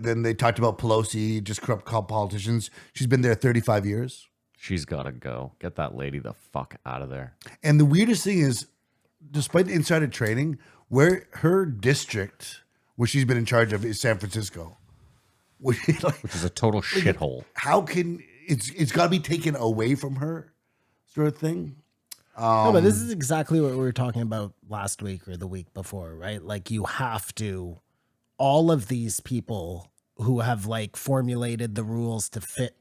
then they talked about Pelosi, just corrupt politicians. She's been there 35 years. She's got to go. Get that lady the fuck out of there. And the weirdest thing is, despite the insider trading, where her district, where she's been in charge of, is San Francisco. Which is a total shithole. How can it's got to be taken away from her, sort of thing? No, but this is exactly what we were talking about last week or the week before, right? Like you have to, all of these people who have like formulated the rules to fit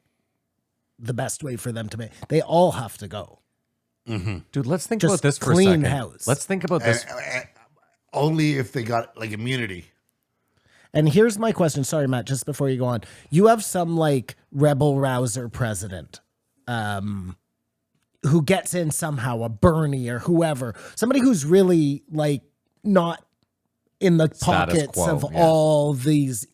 the best way for them to make, they all have to go. Mm-hmm. Dude, let's think Just about this for a clean second. house. Let's think about this. Only if they got like immunity. And here's my question. Sorry, Matt, just before you go on. You have some like rebel rouser president who gets in somehow, a Bernie or whoever, somebody who's really like not in the pockets of all these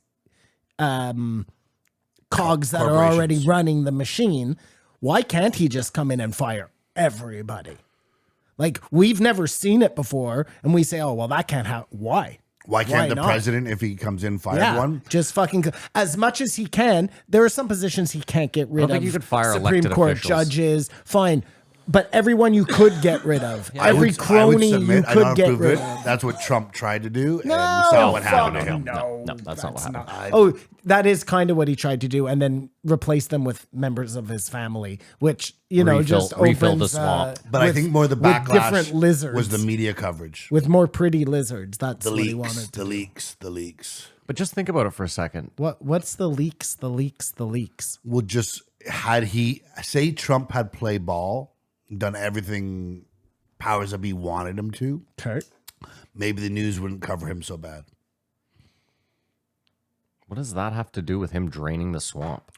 cogs that are already running the machine. Why can't he just come in and fire everybody? Like, we've never seen it before, and we say, oh, well, that can't happen. Why? Why can't the president, if he comes in, fire everyone? Just fucking, as much as he can. There are some positions he can't get rid of. I don't think you could fire Supreme Court officials. Judges, fine. But everyone you could get rid of. Every crony you could get rid of. That's what Trump tried to do, and No, we saw what happened to him. No, that's not what happened. Oh, that is kind of what he tried to do, and then replace them with members of his family, which, you know, just refill the opens... swamp. But I think more the backlash different lizards. was the media coverage. With more pretty lizards. That's The what he leaks, wanted. the leaks. But just think about it for a second. What's the leaks? The leaks. Well, just had he, say Trump had played ball, done everything powers that be wanted him to, okay, maybe the news wouldn't cover him so bad. What does that have to do with him draining the swamp?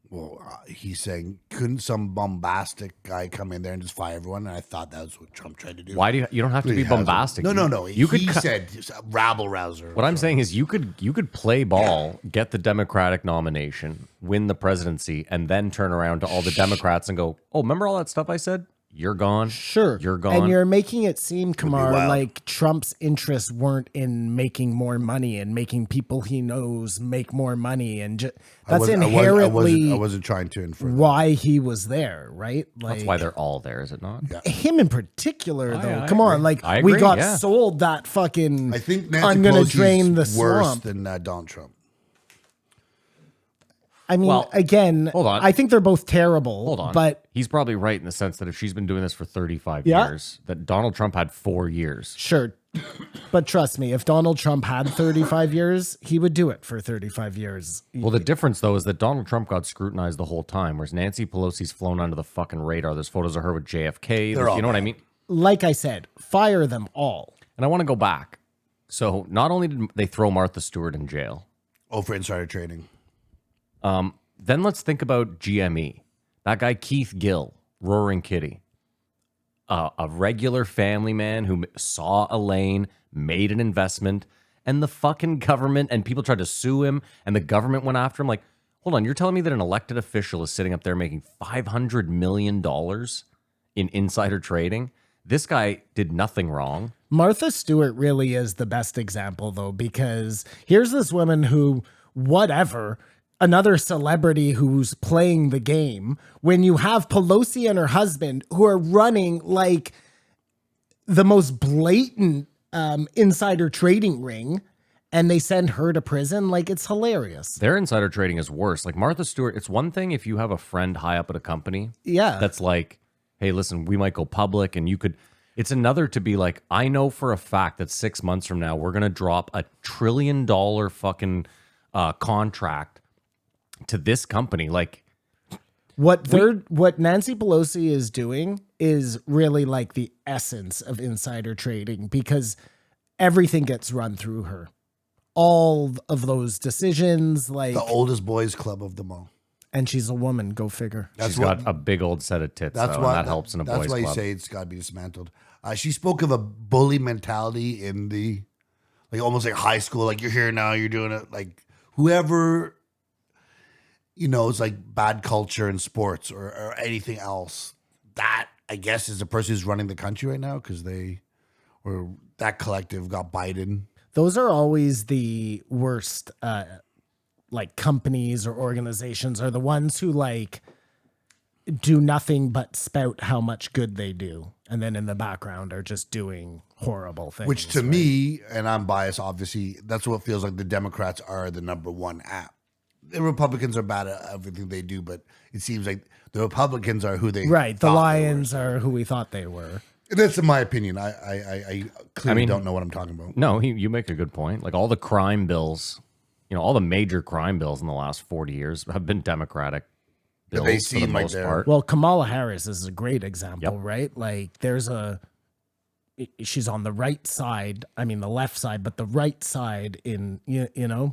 Well, he's saying, couldn't some bombastic guy come in there and just fire everyone? And I thought that was what Trump tried to do. Why do you don't have to be bombastic? No. You he said rabble rouser. What I'm saying is you could play ball, get the Democratic nomination, win the presidency, and then turn around to all the Democrats and go, oh, remember all that stuff I said? You're gone. Sure. You're gone. And you're making it seem, Kamar, like Trump's interests weren't in making more money and making people he knows make more money. And that's inherently I wasn't trying to infer why he was there, right? Like, that's why they're all there, is it not? Yeah. Him in particular, though. I Come agree. on. Like, I agree, we got sold that fucking, I think Nancy I'm going to Pelosi's drain the worse swamp. than Donald Trump. I mean, again, hold on. I think they're both terrible. Hold on. But he's probably right in the sense that if she's been doing this for 35 Yeah. years, that Donald Trump had 4 years. sure. But trust me, if Donald Trump had 35 years, he would do it for 35 years. Well, the difference, though, is that Donald Trump got scrutinized the whole time, whereas Nancy Pelosi's flown under the fucking radar. There's photos of her with JFK. You know what I mean? Like I said, fire them all. And I want to go back. So not only did they throw Martha Stewart in jail. Oh, for insider trading. Then let's think about GME. That guy, Keith Gill, Roaring Kitty. A regular family man who saw a lane, made an investment, and the fucking government, and people tried to sue him, and the government went after him. Like, hold on, you're telling me that an elected official is sitting up there making $500 million in insider trading? This guy did nothing wrong. Martha Stewart really is the best example, though, because here's this woman who, whatever, another celebrity who's playing the game, when you have Pelosi and her husband who are running like the most blatant insider trading ring, and they send her to prison. Like, it's hilarious. Their insider trading is worse. Like Martha Stewart, it's one thing if you have a friend high up at a company. Yeah. That's like, hey, listen, we might go public and you could. It's another to be like, I know for a fact that 6 months from now, we're going to drop $1 trillion fucking contract to this company. Like, what Nancy Pelosi is doing is really like the essence of insider trading, because everything gets run through her. All of those decisions, like The oldest boys club of them all. and she's a woman, go figure. she's got a big old set of tits, though, and that helps in a boys' That's why club. you say it's got to be dismantled. She spoke of a bully mentality in the, like, almost like high school. Like, you're here now, you're doing it. Like, whoever, you know, it's like bad culture in sports or anything else. That, I guess, is the person who's running the country right now, because that collective got Biden. Those are always the worst like companies or organizations are the ones who like do nothing but spout how much good they do, and then in the background are just doing horrible things. Which to me, and I'm biased, obviously, that's what feels like the Democrats are the number one app. The Republicans are bad at everything they do, but it seems like the Republicans are who they right. The thought they Lions were. are who we thought they were. That's in my opinion. I clearly don't know what I'm talking about. No, you make a good point. Like all the crime bills, all the major crime bills in the last 40 years have been Democratic bills They for the seem like most they're- part. Well, Kamala Harris is a great example, Yep. right? Like she's on the right side, I mean the left side, but the right side in,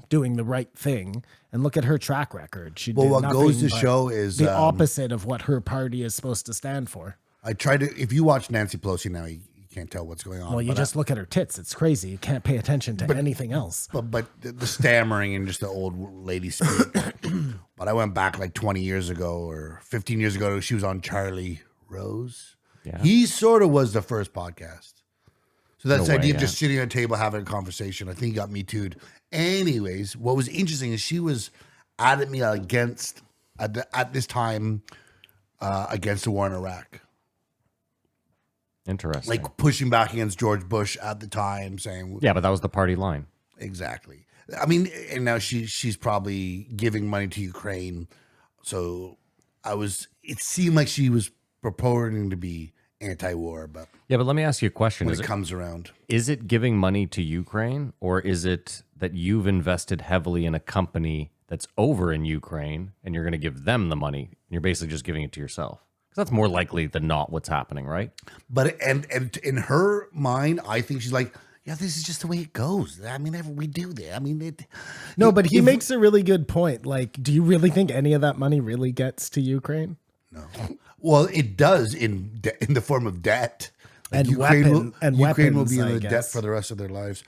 doing the right thing. And look at her track record. She Well, did what goes nothing to but show is the opposite of what her party is supposed to stand for. I try to. If you watch Nancy Pelosi now, you can't tell what's going on. Well, you but just look at her tits. It's crazy. You can't pay attention to anything else. But the stammering and just the old lady speak. But I went back like 20 years ago or 15 years ago. She was on Charlie Rose. Yeah. He sort of was the first podcast. So that's No the way, idea of yeah. just sitting at a table having a conversation. I think he got me too'd. Anyways, what was interesting is she was adamantly against at this time against the war in Iraq. Interesting. Like pushing back against George Bush at the time, saying yeah, but that was the party line. exactly. I mean, and now she's probably giving money to Ukraine. So it seemed like she was purporting to be anti-war, but Yeah, but let me ask you a question. when Is it it, comes around, is it giving money to Ukraine, or is it that you've invested heavily in a company that's over in Ukraine and you're going to give them the money and you're basically just giving it to yourself? Because that's more likely than not what's happening, right? but and in her mind, I think she's like, yeah, this is just the way it goes. I mean, we do that. I mean, No, but he if- makes a really good point. Like, do you really think any of that money really gets to Ukraine? No. Well, it does in the form of debt. And Ukraine weapons, will be in I the debt guess. for the rest of their lives.